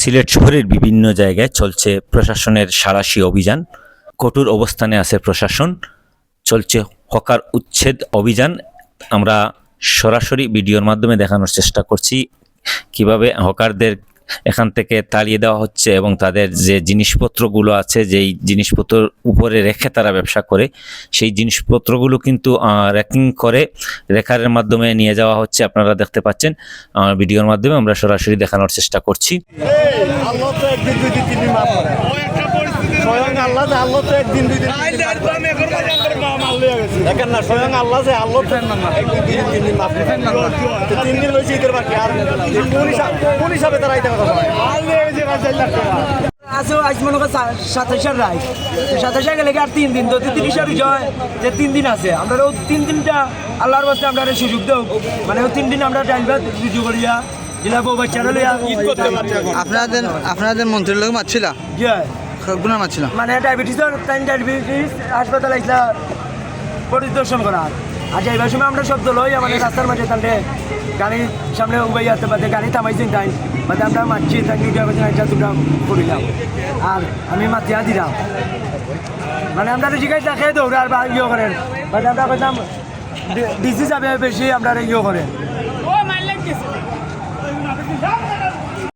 সিলেট শহরের বিভিন্ন জায়গায় চলছে প্রশাসনের সাঁড়াশি অভিযান। কঠোর অবস্থানে আছে প্রশাসন। চলছে হকার উচ্ছেদ অভিযান। আমরা সরাসরি ভিডিওর মাধ্যমে দেখানোর চেষ্টা করছি কিভাবে হকারদের এখান থেকে তাড়িয়ে দেওয়া হচ্ছে এবং তাদের যে জিনিসপত্রগুলো আছে, যেই জিনিসপত্র উপরে রেখে তারা ব্যবসা করে, সেই জিনিসপত্রগুলো কিন্তু র্যাকিং করে রেখারের মাধ্যমে নিয়ে যাওয়া হচ্ছে। আপনারা দেখতে পাচ্ছেন ভিডিওর মাধ্যমে আমরা সরাসরি দেখানোর চেষ্টা করছি। আল্লাহ তো একদিন দুই দিন তিন দিন মাফ করে। স্বয়ং আল্লাহ যে আল্লাহ তো একদিন দুই দিন দেখেন না, স্বয়ং আল্লাহ যে আল্লাহ একদিন দুই দিন তিন দিন মাফ করে। তিন দিন হয়েছে ঈদের বাকি, আর কোন হিসাবে তারা এটা কথা বলে? আজ মনে করেন 27 রায় 27 গেলে আর 3 দিন, তো 30 বিজয় যে 3 দিন আছে, আমরা ওই 3 দিনটা আল্লাহর বাস্তে আমরা সুযোগ দেব, মানে ওই 3 দিন আমরা ডাইলভার রুজু করিয়া জেলা বউ বাচ্চারা লইয়া ঈদ করতে পারছি। আপনাদের মন্ত্রীর লোক মারছিল গুণা মারছিল, মানে ডায়াবেটিস হাসপাতাল আইসলা পরিদর্শন করার। আর যাইবার সময় আমরা শব্দ লই, আমাদের রাস্তার মাঝে তাহলে গাড়ির সামনে উবাই আসতে পারতে গাড়ি থামাইছেন তাই বাদে আমরা মারছি তাই দুটা করিলাম আর আমি মাতিয়া দিলাম, মানে আমরা জিগাই দেখে দৌড়ার বা ইয়ে করেন, বাদে আমরা বললাম ডিসি যাবে বেশি আমরা ইয়ে করেন।